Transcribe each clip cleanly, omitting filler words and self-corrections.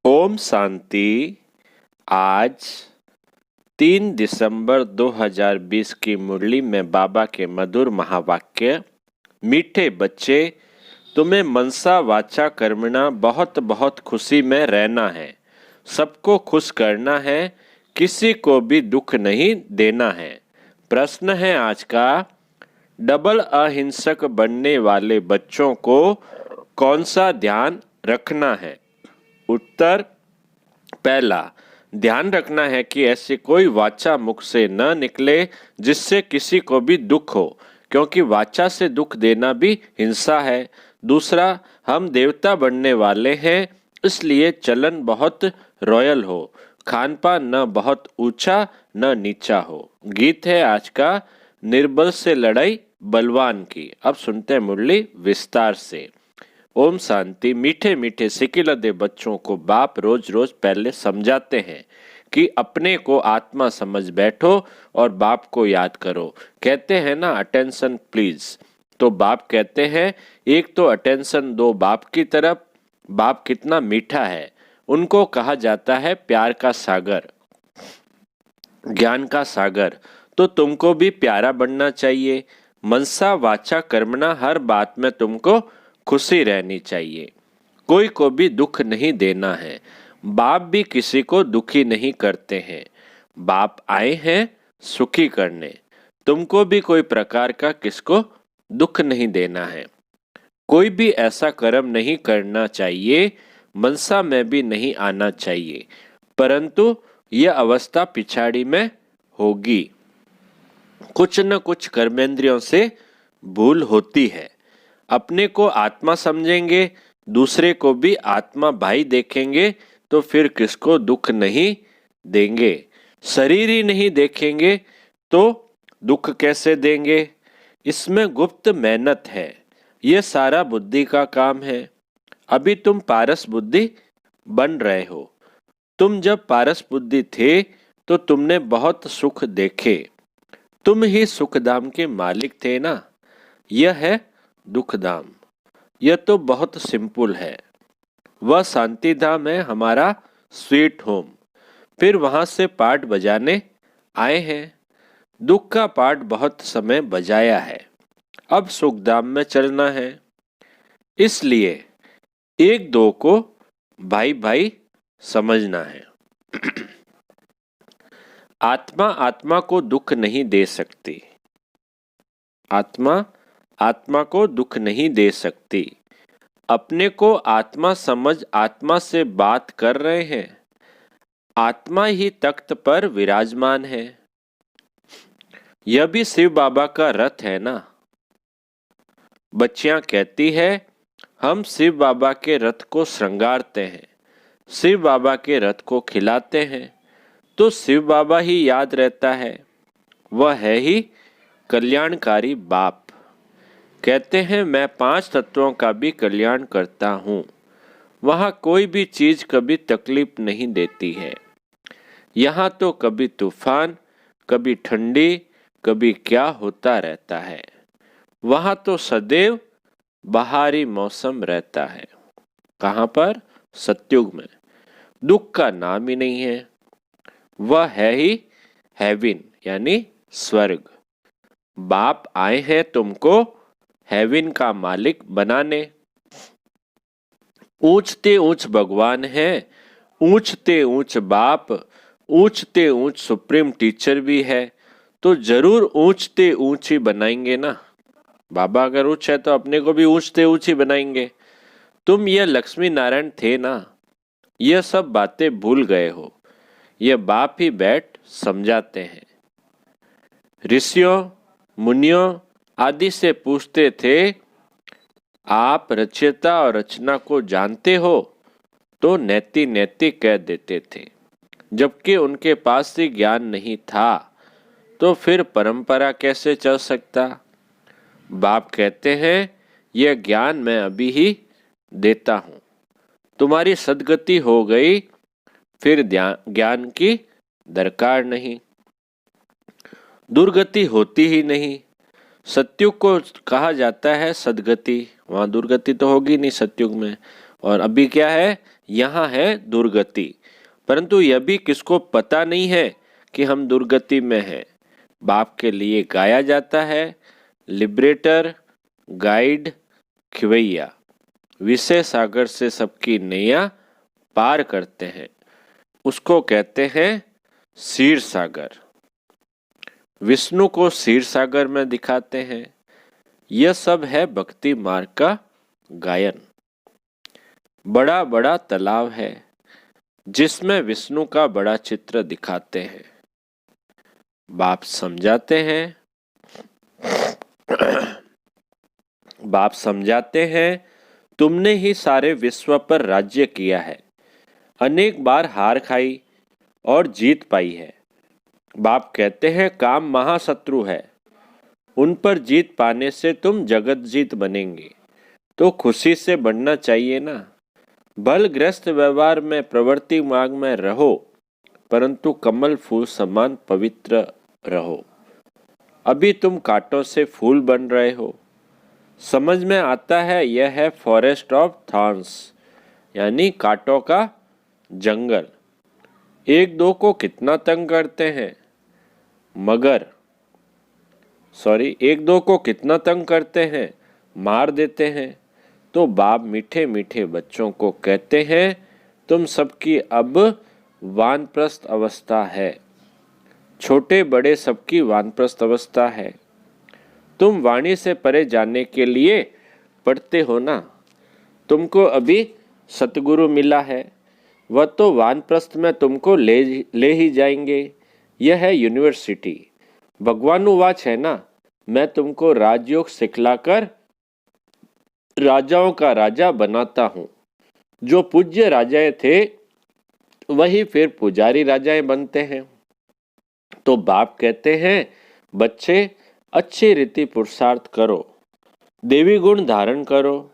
ओम शांति। आज 3 दिसंबर 2020 की मुरली में बाबा के मधुर महावाक्य। मीठे बच्चे, तुम्हें मनसा वाचा कर्मणा बहुत बहुत खुशी में रहना है, सबको खुश करना है, किसी को भी दुख नहीं देना है। प्रश्न है आज का, डबल अहिंसक बनने वाले बच्चों को कौन सा ध्यान रखना है? उत्तर, पहला, ध्यान रखना है कि ऐसी कोई वाचा मुख से न निकले जिससे किसी को भी दुख हो, क्योंकि वाचा से दुख देना भी हिंसा है। दूसरा, हम देवता बनने वाले हैं, इसलिए चलन बहुत रॉयल हो, खान पान न बहुत ऊंचा न नीचा हो। गीत है आज का, निर्बल से लड़ाई बलवान की। अब सुनते हैं मुरली विस्तार से। ओम शांति। मीठे मीठे सिकिलदे बच्चों को बाप रोज रोज पहले समझाते हैं कि अपने को आत्मा समझ बैठो और बाप को याद करो। कहते हैं ना, अटेंशन प्लीज। तो बाप कहते हैं, एक तो अटेंशन दो बाप की तरफ। बाप कितना मीठा है। उनको कहा जाता है प्यार का सागर, ज्ञान का सागर। तो तुमको भी प्यारा बनना चाहिए। मनसा वाचा कर्मणा, हर बात में तुमको खुशी रहनी चाहिए, कोई को भी दुख नहीं देना है। बाप भी किसी को दुखी नहीं करते हैं। बाप आए हैं सुखी करने। तुमको भी कोई प्रकार का किसको दुख नहीं देना है। कोई भी ऐसा कर्म नहीं करना चाहिए, मनसा में भी नहीं आना चाहिए, परंतु यह अवस्था पिछाड़ी में होगी। कुछ न कुछ कर्मेंद्रियों से भूल होती है। अपने को आत्मा समझेंगे, दूसरे को भी आत्मा भाई देखेंगे, तो फिर किसको दुख नहीं देंगे। शरीर ही नहीं देखेंगे तो दुख कैसे देंगे। इसमें गुप्त मेहनत है, यह सारा बुद्धि का काम है। अभी तुम पारस बुद्धि बन रहे हो। तुम जब पारस बुद्धि थे तो तुमने बहुत सुख देखे, तुम ही सुखधाम के मालिक थे ना। यह है दुखधाम। यह तो बहुत सिंपल है। वह शांति धाम है हमारा स्वीट होम। फिर वहां से पाठ बजाने आए हैं। दुख का पाठ बहुत समय बजाया है, अब सुखधाम में चलना है। इसलिए एक दो को भाई भाई समझना है। आत्मा आत्मा को दुख नहीं दे सकती। आत्मा आत्मा को दुख नहीं दे सकती। अपने को आत्मा समझ आत्मा से बात कर रहे हैं। आत्मा ही तख्त पर विराजमान है। यह भी शिव बाबा का रथ है ना। बच्चियां कहती है, हम शिव बाबा के रथ को श्रृंगारते हैं, शिव बाबा के रथ को खिलाते हैं, तो शिव बाबा ही याद रहता है। वह है ही कल्याणकारी बाप। कहते हैं, मैं 5 तत्वों का भी कल्याण करता हूँ। वहाँ कोई भी चीज कभी तकलीफ नहीं देती है। यहाँ तो कभी तूफान, कभी ठंडी, कभी क्या होता रहता है। वहाँ तो सदैव बहारी मौसम रहता है। कहाँ पर? सत्युग में। दुख का नाम ही नहीं है। वह है ही हेवन, यानी स्वर्ग। बाप आए हैं तुमको हेवन का मालिक बनाने। ऊंचते ऊंच भगवान है, ऊंचते ऊंच बाप, ऊंचते ऊंच सुप्रीम टीचर भी है, तो जरूर ऊंचते ऊंच ही बनाएंगे ना। बाबा अगर ऊंच है तो अपने को भी ऊंचते ऊंच ही बनाएंगे। तुम ये लक्ष्मी नारायण थे ना, यह सब बातें भूल गए हो। यह बाप ही बैठ समझाते हैं। ऋषियों मुनियों आदि से पूछते थे, आप रचयिता और रचना को जानते हो? तो नैति नैति कह देते थे। जबकि उनके पास ही ज्ञान नहीं था, तो फिर परंपरा कैसे चल सकता। बाप कहते हैं, यह ज्ञान मैं अभी ही देता हूं। तुम्हारी सदगति हो गई, फिर ज्ञान की दरकार नहीं, दुर्गति होती ही नहीं। सत्युग को कहा जाता है सदगति, वहां दुर्गति तो होगी नहीं सत्युग में। और अभी क्या है? यहाँ है दुर्गति, परंतु यह भी किसको पता नहीं है कि हम दुर्गति में हैं। बाप के लिए गाया जाता है लिबरेटर, गाइड, खिवैया, विषय सागर से सबकी नैया पार करते हैं, उसको कहते हैं क्षीर सागर। विष्णु को क्षीर सागर में दिखाते हैं। यह सब है भक्ति मार्ग का गायन। बड़ा बड़ा तालाब है जिसमें विष्णु का बड़ा चित्र दिखाते हैं। बाप समझाते हैं बाप समझाते हैं तुमने ही सारे विश्व पर राज्य किया है, अनेक बार हार खाई और जीत पाई है। बाप कहते हैं काम महाशत्रु है, उन पर जीत पाने से तुम जगत जीत बनेंगे, तो खुशी से बढ़ना चाहिए ना। बलग्रस्त व्यवहार में प्रवृत्ति मार्ग में रहो, परंतु कमल फूल समान पवित्र रहो। अभी तुम कांटों से फूल बन रहे हो। समझ में आता है यह है फॉरेस्ट ऑफ थॉर्न्स, यानी कांटों का जंगल। एक दो को कितना तंग करते हैं एक दो को कितना तंग करते हैं, मार देते हैं। तो बाप मीठे मीठे बच्चों को कहते हैं तुम सबकी अब वानप्रस्थ अवस्था है, छोटे बड़े सबकी वानप्रस्थ अवस्था है। तुम वाणी से परे जाने के लिए पढ़ते हो ना। तुमको अभी सतगुरु मिला है, वह तो वानप्रस्थ में तुमको ले ही जाएंगे। यह है यूनिवर्सिटी, भगवानुवाच है ना, मैं तुमको राजयोग सिखलाकर राजाओं का राजा बनाता हूँ। जो पूज्य राजाएं थे वही फिर पुजारी राजाएं बनते हैं। तो बाप कहते हैं बच्चे अच्छी रीति पुरुषार्थ करो, देवी गुण धारण करो,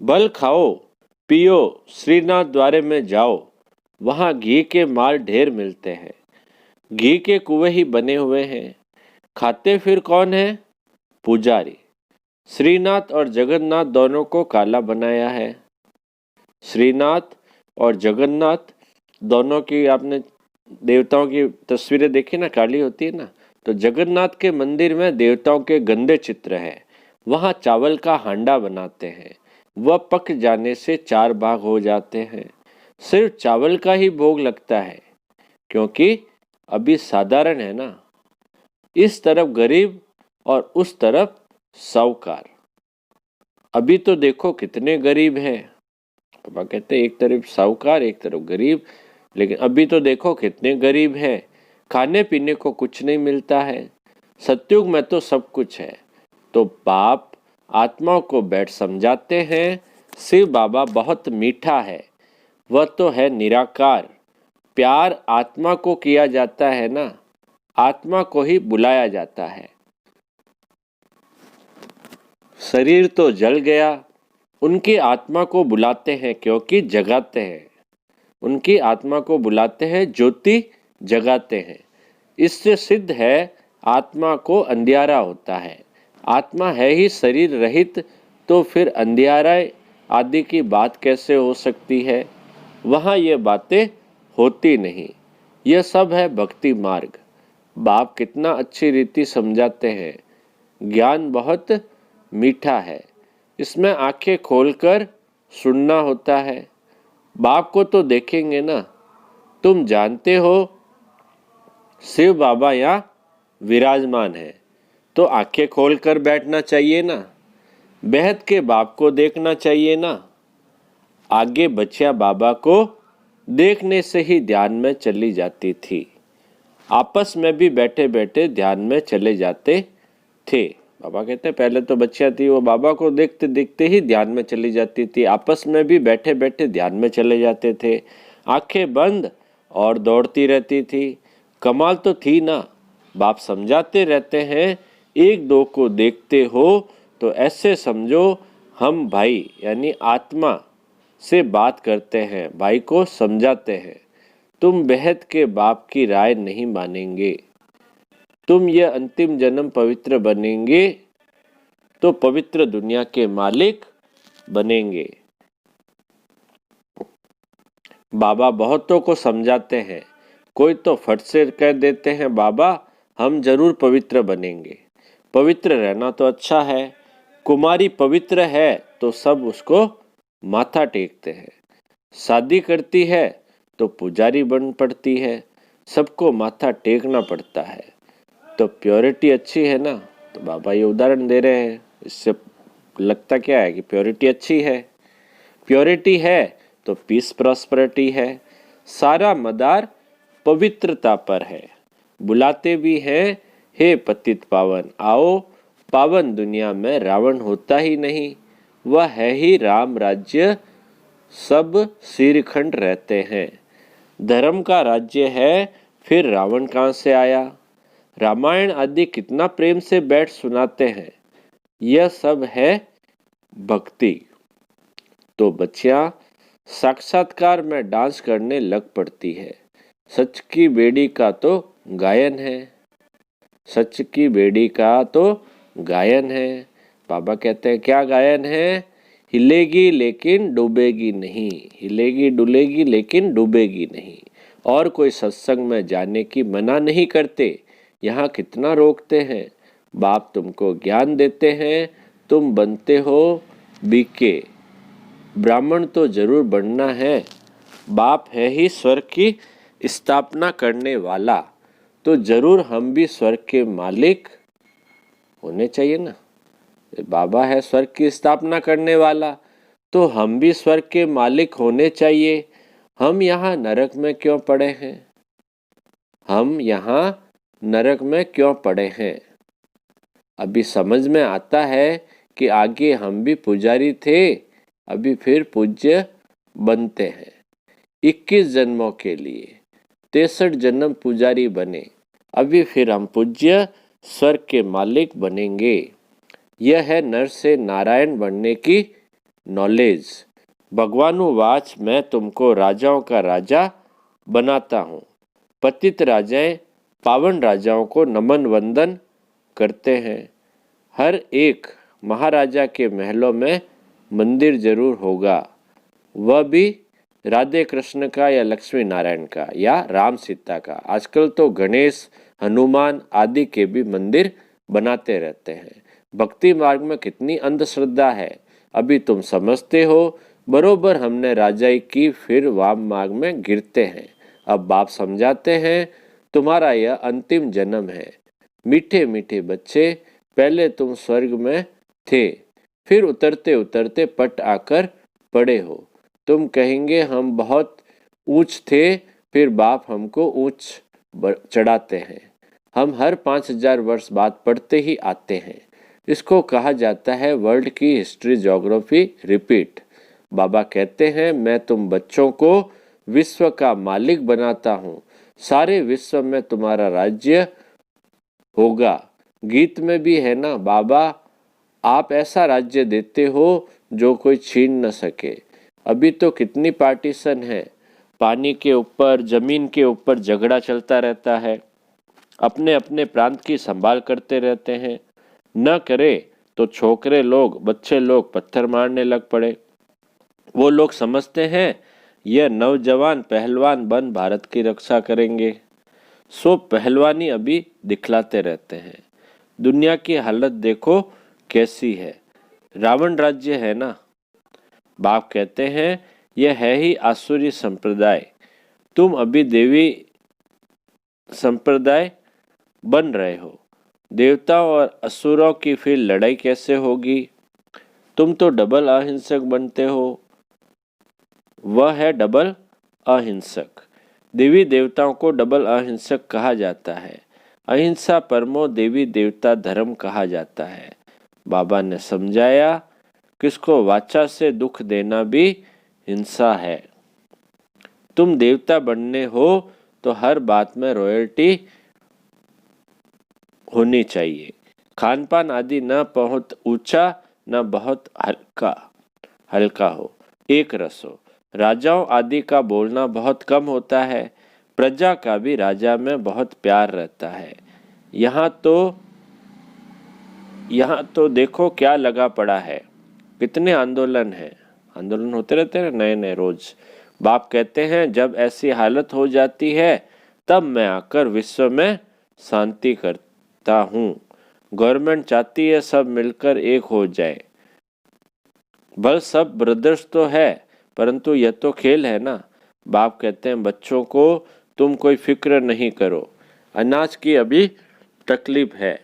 बल खाओ पियो, श्रीनाथ द्वारे में जाओ, वहां घी के माल ढेर मिलते हैं। घी के कुएं ही बने हुए हैं। खाते फिर कौन है? पुजारी। श्रीनाथ और जगन्नाथ दोनों को काला बनाया है। श्रीनाथ और जगन्नाथ दोनों की आपने देवताओं की तस्वीरें देखी ना, काली होती है ना। तो जगन्नाथ के मंदिर में देवताओं के गंदे चित्र हैं। वहां चावल का हांडा बनाते हैं, वह पक जाने से 4 भाग हो जाते हैं। सिर्फ चावल का ही भोग लगता है, क्योंकि अभी साधारण है ना। इस तरफ गरीब और उस तरफ साहूकार। अभी तो देखो कितने गरीब हैं। पापा कहते हैं एक तरफ साहूकार एक तरफ गरीब, लेकिन अभी तो देखो कितने गरीब हैं। खाने पीने को कुछ नहीं मिलता है। सतयुग में तो सब कुछ है। तो बाप आत्माओं को बैठ समझाते हैं शिव बाबा बहुत मीठा है, वह तो है निराकार। प्यार आत्मा को किया जाता है ना, आत्मा को ही बुलाया जाता है। शरीर तो जल गया, उनकी आत्मा को बुलाते हैं क्योंकि जगाते हैं। उनकी आत्मा को बुलाते हैं, ज्योति जगाते हैं। इससे सिद्ध है आत्मा को अंधियारा होता है। आत्मा है ही शरीर रहित, तो फिर अंधियारा आदि की बात कैसे हो सकती है? वहाँ ये बातें होती नहीं। यह सब है भक्ति मार्ग। बाप कितना अच्छी रीति समझाते हैं। ज्ञान बहुत मीठा है, इसमें आंखें खोलकर सुनना होता है। बाप को तो देखेंगे ना। तुम जानते हो शिव बाबा यहाँ विराजमान है, तो आंखें खोलकर बैठना चाहिए ना। बेहद के बाप को देखना चाहिए ना। आगे बच्चियां बाबा को देखने से ही ध्यान में चली जाती थी। आपस में भी बैठे बैठे ध्यान में चले जाते थे। बाबा कहते हैं पहले तो बच्चियां थी, वो बाबा को देखते देखते ही ध्यान में चली जाती थी। आपस में भी बैठे बैठे ध्यान में चले जाते थे। आंखें बंद और दौड़ती रहती थी। कमाल तो थी ना। बाप समझाते रहते हैं एक दो को देखते हो तो ऐसे समझो हम भाई यानी आत्मा से बात करते हैं, भाई को समझाते हैं। तुम बेहद के बाप की राय नहीं मानेंगे, तुम यह अंतिम जन्म पवित्र बनेंगे तो पवित्र दुनिया के मालिक बनेंगे। बाबा बहुतों को समझाते हैं, कोई तो फट से कह देते हैं बाबा हम जरूर पवित्र बनेंगे। पवित्र रहना तो अच्छा है, कुमारी पवित्र है तो सब उसको माथा टेकते हैं। शादी करती है तो पुजारी बन पड़ती है, सबको माथा टेकना पड़ता है। तो प्योरिटी अच्छी है ना, तो बाबा ये उदाहरण दे रहे हैं। इससे लगता क्या है कि प्योरिटी अच्छी है। प्योरिटी है तो पीस प्रॉस्पेरिटी है। सारा मदार पवित्रता पर है। बुलाते भी हैं, हे पतित पावन आओ, पावन दुनिया में रावण होता ही नहीं, वह है ही राम राज्य, सब श्रीखंड रहते हैं। धर्म का राज्य है, फिर रावण कहाँ से आया? रामायण आदि कितना प्रेम से बैठ सुनाते हैं। यह सब है भक्ति। तो बच्चियां साक्षात्कार में डांस करने लग पड़ती है। सच की बेड़ी का तो गायन है, सच की बेड़ी का तो गायन है। बाबा कहते हैं क्या गायन है? हिलेगी लेकिन डूबेगी नहीं, हिलेगी डुलेगी लेकिन डूबेगी नहीं। और कोई सत्संग में जाने की मना नहीं करते, यहाँ कितना रोकते हैं। बाप तुमको ज्ञान देते हैं, तुम बनते हो बीके। ब्राह्मण तो जरूर बनना है, बाप है ही स्वर्ग की स्थापना करने वाला, तो जरूर हम भी स्वर्ग के मालिक होने चाहिए ना। बाबा है स्वर्ग की स्थापना करने वाला, तो हम भी स्वर्ग के मालिक होने चाहिए। हम यहाँ नरक में क्यों पड़े हैं? हम यहाँ नरक में क्यों पड़े हैं? अभी समझ में आता है कि आगे हम भी पुजारी थे, अभी फिर पूज्य बनते हैं। 21 जन्मों के लिए 63 जन्म पुजारी बने, अभी फिर हम पूज्य स्वर्ग के मालिक बनेंगे। यह है नर से नारायण बनने की नॉलेज। भगवानुवाच मैं तुमको राजाओं का राजा बनाता हूँ। पतित राजाएं पावन राजाओं को नमन वंदन करते हैं। हर एक महाराजा के महलों में मंदिर जरूर होगा, वह भी राधे कृष्ण का या लक्ष्मी नारायण का या राम सीता का। आजकल तो गणेश हनुमान आदि के भी मंदिर बनाते रहते हैं। भक्ति मार्ग में कितनी अंधश्रद्धा है, अभी तुम समझते हो। बरोबर हमने राजाई की, फिर वाम मार्ग में गिरते हैं। अब बाप समझाते हैं, तुम्हारा यह अंतिम जन्म है। मीठे मीठे बच्चे, पहले तुम स्वर्ग में थे, फिर उतरते उतरते पट आकर पड़े हो। तुम कहेंगे हम बहुत ऊंच थे, फिर बाप हमको ऊंच चढ़ाते हैं। हम हर 5000 वर्ष बाद पढ़ते ही आते हैं। इसको कहा जाता है वर्ल्ड की हिस्ट्री ज्योग्राफी रिपीट। बाबा कहते हैं मैं तुम बच्चों को विश्व का मालिक बनाता हूँ, सारे विश्व में तुम्हारा राज्य होगा। गीत में भी है ना, बाबा आप ऐसा राज्य देते हो जो कोई छीन न सके। अभी तो कितनी पार्टीशन है, पानी के ऊपर जमीन के ऊपर झगड़ा चलता रहता है, अपने अपने प्रांत की संभाल करते रहते हैं। न करे तो छोकरे लोग बच्चे लोग पत्थर मारने लग पड़े। वो लोग समझते हैं यह नौजवान पहलवान बन भारत की रक्षा करेंगे, सो पहलवानी अभी दिखलाते रहते हैं। दुनिया की हालत देखो कैसी है, रावण राज्य है ना। बाप कहते हैं यह है ही आसुरी संप्रदाय, तुम अभी देवी संप्रदाय बन रहे हो। देवताओं और असुरों की फिर लड़ाई कैसे होगी? तुम तो डबल अहिंसक बनते हो, वह है डबल अहिंसक। देवी देवताओं को डबल अहिंसक कहा जाता है। अहिंसा परमो देवी देवता धर्म कहा जाता है। बाबा ने समझाया किसको वाचा से दुख देना भी हिंसा है। तुम देवता बनने हो तो हर बात में रॉयल्टी होनी चाहिए। खान पान आदि न बहुत ऊंचा न बहुत हल्का हो, एक रस हो। राजाओं आदि का बोलना बहुत कम होता है, प्रजा का भी राजा में बहुत प्यार रहता है। यहाँ तो देखो क्या लगा पड़ा है, कितने आंदोलन है, आंदोलन होते रहते हैं नए नए रोज। बाप कहते हैं जब ऐसी हालत हो जाती है तब मैं आकर विश्व में शांति करता हूँ। गवर्नमेंट चाहती है सब मिलकर एक हो जाए। बस सब ब्रदर्स तो है, परंतु यह तो खेल है ना। बाप कहते हैं बच्चों को तुम कोई फिक्र नहीं करो, अनाज की अभी तकलीफ है,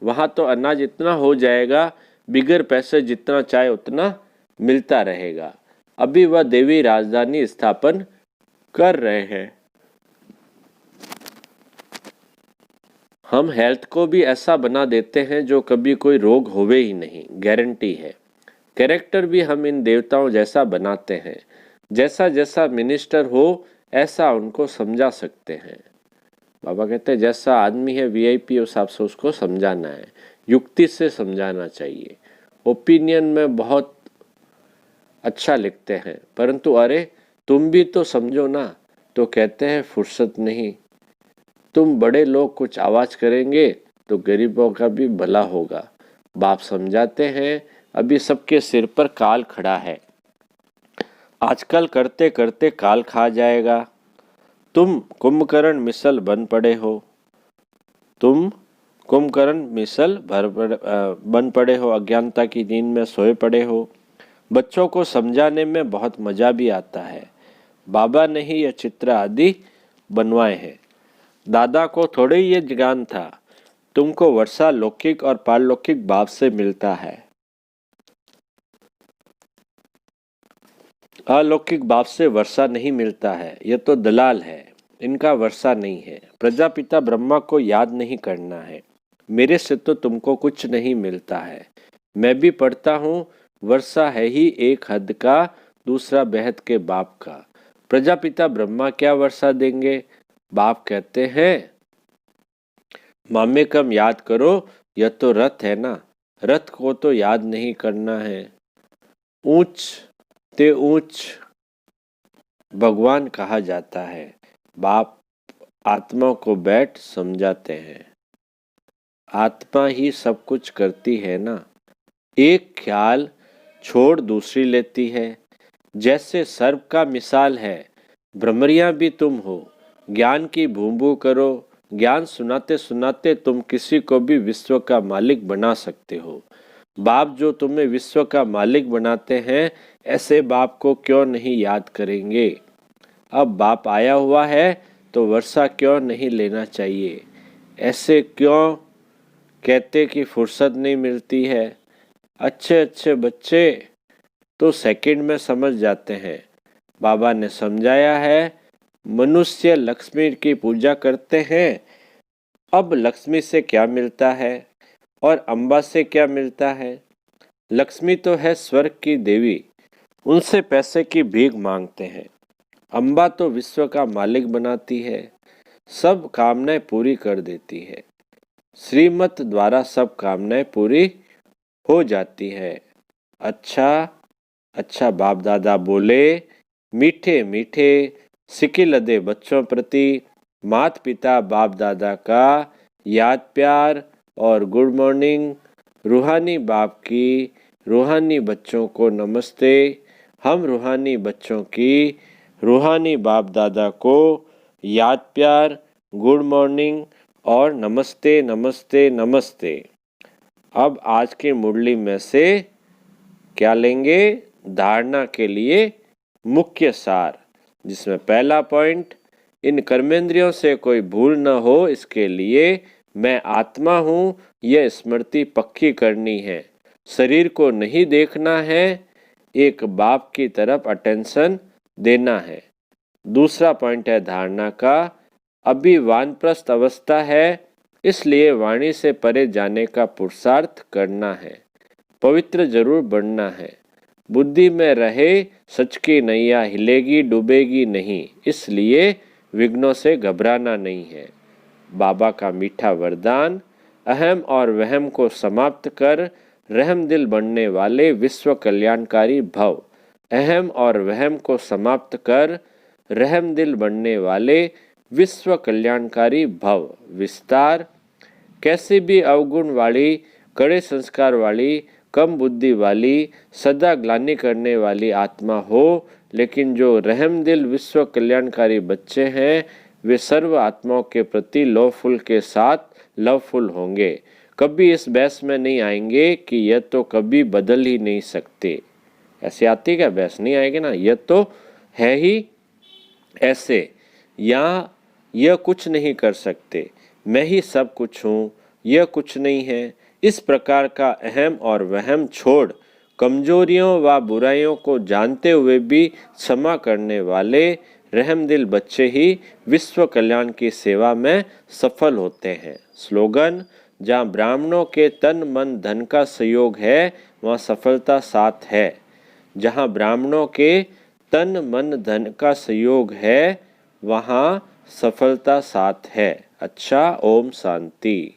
वहाँ तो अनाज इतना हो जाएगा, बिगर पैसे जितना चाहे उतना मिलता रहेगा। अभी वह देवी राजधानी स्थापन कर रहे हैं। हम हेल्थ को भी ऐसा बना देते हैं जो कभी कोई रोग होवे ही नहीं, गारंटी है। कैरेक्टर भी हम इन देवताओं जैसा बनाते हैं, जैसा जैसा मिनिस्टर हो ऐसा उनको समझा सकते हैं। बाबा कहते हैं जैसा आदमी है वीआईपी, उस हिसाब से उसको समझाना है, युक्ति से समझाना चाहिए। ओपिनियन में बहुत अच्छा लिखते हैं, परंतु अरे तुम भी तो समझो ना, तो कहते हैं फुर्सत नहीं। तुम बड़े लोग कुछ आवाज करेंगे तो गरीबों का भी भला होगा। बाप समझाते हैं अभी सबके सिर पर काल खड़ा है, आजकल करते करते काल खा जाएगा। तुम कुंभकर्ण मिसल बन पड़े हो, तुम कुंभकर्ण मिसल बन पड़े हो, अज्ञानता की नींद में सोए पड़े हो। बच्चों को समझाने में बहुत मजा भी आता है। बाबा ने ही यह चित्र आदि बनवाए हैं। दादा को थोड़े ही ये ज्ञान था, तुमको वर्षा लौकिक और पारलौकिक बाप से मिलता है, अलौकिक बाप से वर्षा नहीं मिलता है। यह तो दलाल है, इनका वर्षा नहीं है। प्रजापिता ब्रह्मा को याद नहीं करना है, मेरे से तो तुमको कुछ नहीं मिलता है। मैं भी पढ़ता हूँ, वर्षा है ही एक हद का, दूसरा बेहद के बाप का। प्रजापिता ब्रह्मा क्या वर्षा देंगे? बाप कहते हैं मामे कम याद करो, यह तो रथ है ना, रथ को तो याद नहीं करना है। ऊंच ते ऊंच भगवान कहा जाता है। बाप आत्मा को बैठ समझाते हैं, आत्मा ही सब कुछ करती है ना, एक ख्याल छोड़ दूसरी लेती है। जैसे सर्प का मिसाल है, भ्रमरियां भी तुम हो। ज्ञान की भूंबू करो, ज्ञान सुनाते सुनाते तुम किसी को भी विश्व का मालिक बना सकते हो। बाप जो तुम्हें विश्व का मालिक बनाते हैं, ऐसे बाप को क्यों नहीं याद करेंगे? अब बाप आया हुआ है तो वर्षा क्यों नहीं लेना चाहिए? ऐसे क्यों कहते कि फुर्सत नहीं मिलती है? अच्छे अच्छे बच्चे तो सेकंड में समझ जाते हैं। बाबा ने समझाया है, मनुष्य लक्ष्मी की पूजा करते हैं। अब लक्ष्मी से क्या मिलता है और अम्बा से क्या मिलता है? लक्ष्मी तो है स्वर्ग की देवी, उनसे पैसे की भीख मांगते हैं। अम्बा तो विश्व का मालिक बनाती है, सब कामनाएं पूरी कर देती है। श्रीमत द्वारा सब कामनाएं पूरी हो जाती है। अच्छा अच्छा बाप दादा बोले, मीठे मीठे सिके लदे बच्चों प्रति मात पिता बाप दादा का याद प्यार और गुड मॉर्निंग। रूहानी बाप की रूहानी बच्चों को नमस्ते। हम रूहानी बच्चों की रूहानी बाप दादा को याद प्यार, गुड मॉर्निंग और नमस्ते नमस्ते नमस्ते। अब आज की मुरली में से क्या लेंगे? धारणा के लिए मुख्य सार, जिसमें पहला पॉइंट, इन कर्मेंद्रियों से कोई भूल न हो इसके लिए मैं आत्मा हूँ यह स्मृति पक्की करनी है। शरीर को नहीं देखना है, एक बाप की तरफ अटेंशन देना है। दूसरा पॉइंट है धारणा का, अभी वानप्रस्थ अवस्था है, इसलिए वाणी से परे जाने का पुरुषार्थ करना है। पवित्र जरूर बनना है। बुद्धि में रहे सच की नैया हिलेगी डूबेगी नहीं, इसलिए विघ्नों से घबराना नहीं है। बाबा का मीठा वरदान, अहम और वहम को समाप्त कर रहम दिल बनने वाले विश्व कल्याणकारी भव। अहम और वहम को समाप्त कर रहम दिल बनने वाले विश्व कल्याणकारी भव। विस्तार, कैसी भी अवगुण वाली, कड़े संस्कार वाली, कम बुद्धि वाली, सदा ग्लानि करने वाली आत्मा हो, लेकिन जो रहमदिल विश्व कल्याणकारी बच्चे हैं वे सर्व आत्माओं के प्रति लवफुल के साथ लवफुल होंगे। कभी इस बहस में नहीं आएंगे कि यह तो कभी बदल ही नहीं सकते। ऐसे आती क्या बहस? नहीं आएगी ना, यह तो है ही ऐसे, या यह कुछ नहीं कर सकते, मैं ही सब कुछ हूँ, यह कुछ नहीं है। इस प्रकार का अहम और वहम छोड़ कमजोरियों व बुराइयों को जानते हुए भी क्षमा करने वाले रहमदिल बच्चे ही विश्व कल्याण की सेवा में सफल होते हैं। स्लोगन: जहाँ ब्राह्मणों के तन मन धन का सहयोग है वहाँ सफलता साथ है। जहाँ ब्राह्मणों के तन मन धन का सहयोग है वहाँ सफलता साथ है। अच्छा, ओम शांति।